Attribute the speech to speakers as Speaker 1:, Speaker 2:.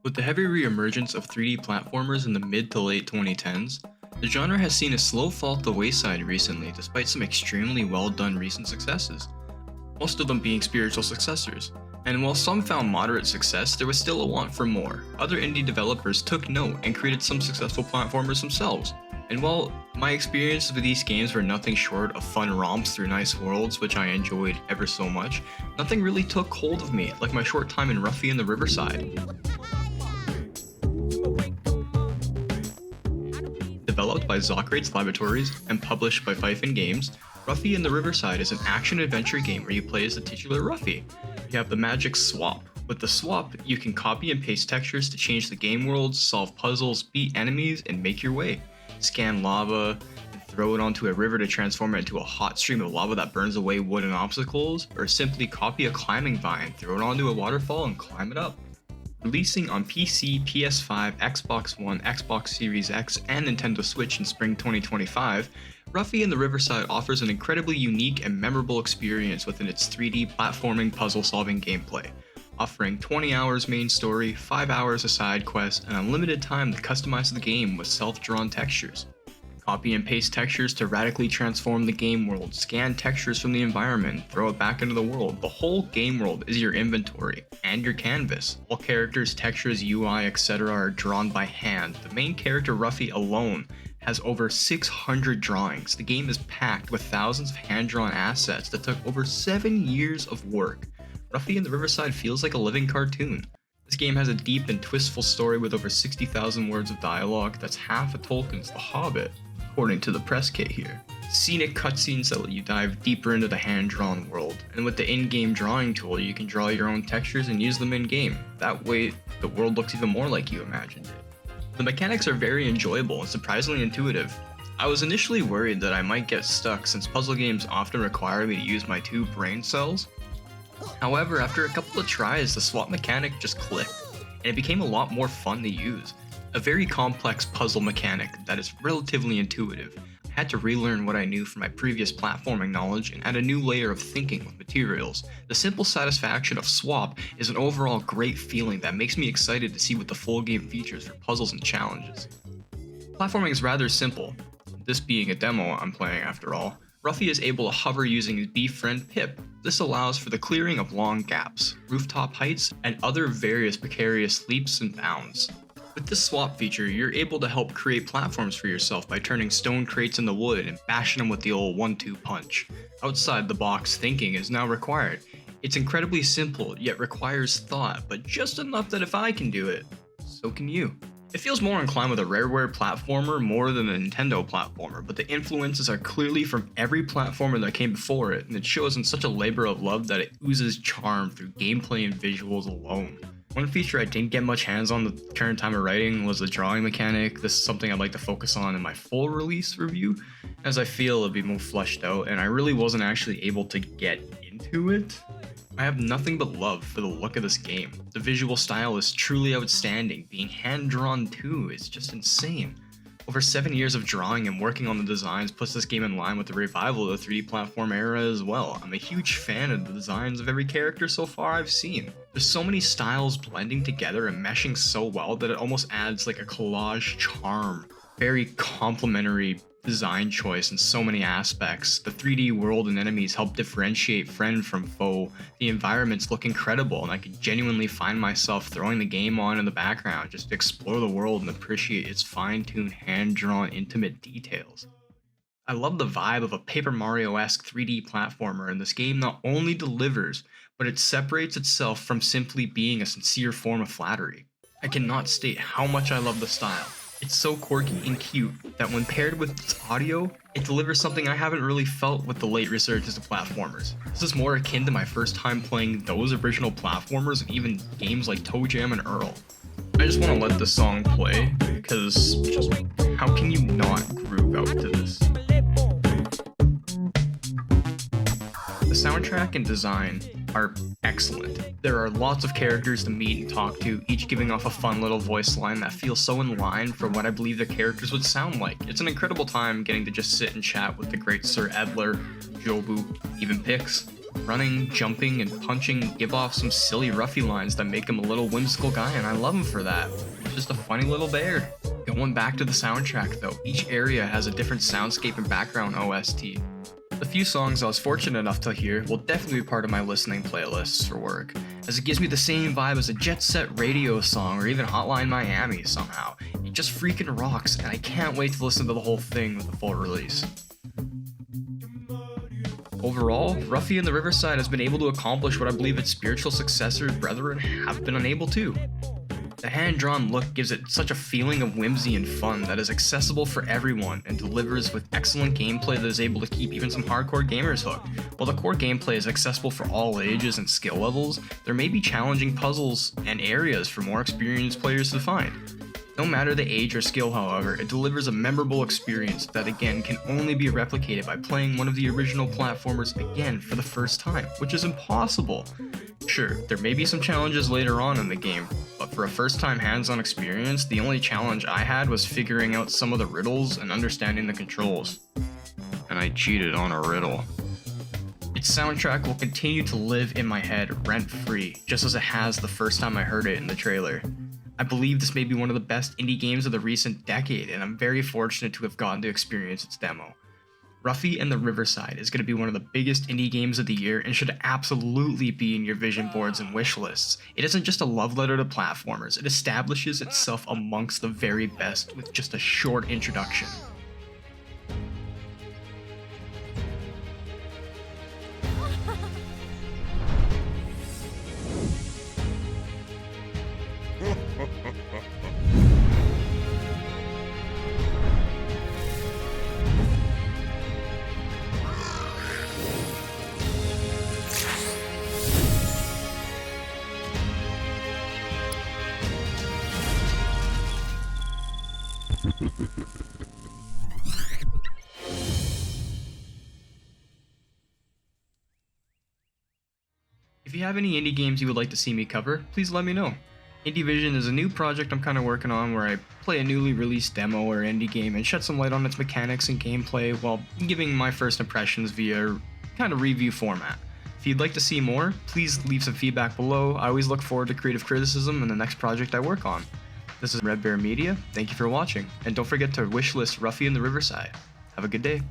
Speaker 1: With the heavy re-emergence of 3D platformers in the mid to late 2010s, the genre has seen a slow fall to the wayside recently despite some extremely well done recent successes, most of them being spiritual successors. And while some found moderate success, there was still a want for more. Other indie developers took note and created some successful platformers themselves. And while my experiences with these games were nothing short of fun romps through nice worlds, which I enjoyed ever so much, nothing really took hold of me, like my short time in Ruffy and the Riverside. Developed by Zocrates Laboratories and published by Fifen Games, Ruffy and the Riverside is an action-adventure game where you play as the titular Ruffy. You have the magic swap. With the swap, you can copy and paste textures to change the game worlds, solve puzzles, beat enemies, and make your way. Scan lava, and throw it onto a river to transform it into a hot stream of lava that burns away wooden obstacles, or simply copy a climbing vine, throw it onto a waterfall, and climb it up. Releasing on PC, PS5, Xbox One, Xbox Series X, and Nintendo Switch in spring 2025, Ruffy and the Riverside offers an incredibly unique and memorable experience within its 3D platforming puzzle-solving gameplay, offering 20 hours main story, 5 hours of side quests, and unlimited time to customize the game with self-drawn textures. Copy and paste textures to radically transform the game world, scan textures from the environment, throw it back into the world. The whole game world is your inventory and your canvas. All characters, textures, UI, etc. are drawn by hand. The main character Ruffy alone has over 600 drawings. The game is packed with thousands of hand-drawn assets that took over 7 years of work. Ruffy and the Riverside feels like a living cartoon. This game has a deep and twistful story with over 60,000 words of dialogue that's half of Tolkien's The Hobbit, according to the press kit here. Scenic cutscenes that let you dive deeper into the hand-drawn world, and with the in-game drawing tool you can draw your own textures and use them in-game. That way, the world looks even more like you imagined it. The mechanics are very enjoyable and surprisingly intuitive. I was initially worried that I might get stuck since puzzle games often require me to use my 2 brain cells. However, after a couple of tries, the swap mechanic just clicked, and it became a lot more fun to use. A very complex puzzle mechanic that is relatively intuitive. I had to relearn what I knew from my previous platforming knowledge and add a new layer of thinking with materials. The simple satisfaction of swap is an overall great feeling that makes me excited to see what the full game features for puzzles and challenges. Platforming is rather simple, this being a demo I'm playing after all. Ruffy is able to hover using his bee friend Pip. This allows for the clearing of long gaps, rooftop heights, and other various precarious leaps and bounds. With this swap feature, you're able to help create platforms for yourself by turning stone crates into wood and bashing them with the old 1-2 punch. Outside the box thinking is now required. It's incredibly simple, yet requires thought, but just enough that if I can do it, so can you. It feels more inclined with a Rareware platformer more than a Nintendo platformer, but the influences are clearly from every platformer that came before it, and it shows in such a labor of love that it oozes charm through gameplay and visuals alone. One feature I didn't get much hands on the current time of writing was the drawing mechanic. This is something I'd like to focus on in my full release review, as I feel it'll be more fleshed out, and I really wasn't actually able to get into it. I have nothing but love for the look of this game. The visual style is truly outstanding. Being hand-drawn too is just insane. Over 7 years of drawing and working on the designs puts this game in line with the revival of the 3D platform era as well. I'm a huge fan of the designs of every character so far I've seen. There's so many styles blending together and meshing so well that it almost adds like a collage charm. Very complimentary design choice in so many aspects. The 3D world and enemies help differentiate friend from foe. The environments look incredible, and I can genuinely find myself throwing the game on in the background just to explore the world and appreciate its fine-tuned, hand-drawn, intimate details. I love the vibe of a Paper Mario-esque 3D platformer, and this game not only delivers, but it separates itself from simply being a sincere form of flattery. I cannot state how much I love the style. It's so quirky and cute that when paired with its audio, it delivers something I haven't really felt with the late resurgence of platformers. This is more akin to my first time playing those original platformers and even games like Toe Jam and Earl. I just want to let this song play, because just how can you not groove out to this? The soundtrack and design are excellent. There are lots of characters to meet and talk to, each giving off a fun little voice line that feels so in line for what I believe their characters would sound like. It's an incredible time getting to just sit and chat with the great Sir Edler, Jobu, even Pix. Running, jumping, and punching give off some silly Ruffy lines that make him a little whimsical guy, and I love him for that. He's just a funny little bear. Going back to the soundtrack though, each area has a different soundscape and background OST. The few songs I was fortunate enough to hear will definitely be part of my listening playlists for work, as it gives me the same vibe as a Jet Set Radio song or even Hotline Miami somehow. It just freaking rocks, and I can't wait to listen to the whole thing with the full release. Overall, Ruffy and the Riverside has been able to accomplish what I believe its spiritual successor brethren have been unable to. The hand-drawn look gives it such a feeling of whimsy and fun that is accessible for everyone and delivers with excellent gameplay that is able to keep even some hardcore gamers hooked. While the core gameplay is accessible for all ages and skill levels, there may be challenging puzzles and areas for more experienced players to find. No matter the age or skill, however, it delivers a memorable experience that again can only be replicated by playing one of the original platformers again for the first time, which is impossible. Sure, there may be some challenges later on in the game, but for a first-time hands-on experience, the only challenge I had was figuring out some of the riddles and understanding the controls. And I cheated on a riddle. Its soundtrack will continue to live in my head rent-free, just as it has the first time I heard it in the trailer. I believe this may be one of the best indie games of the recent decade, and I'm very fortunate to have gotten to experience its demo. Ruffy and the Riverside is going to be one of the biggest indie games of the year and should absolutely be in your vision boards and wish lists. It isn't just a love letter to platformers, it establishes itself amongst the very best with just a short introduction. If you have any indie games you would like to see me cover, please let me know. Indie Vision is a new project I'm kind of working on where I play a newly released demo or indie game and shed some light on its mechanics and gameplay while giving my first impressions via kind of review format. If you'd like to see more, please leave some feedback below. I always look forward to creative criticism in the next project I work on. This is Redbear Media, thank you for watching, and don't forget to wishlist Ruffy and the Riverside. Have a good day.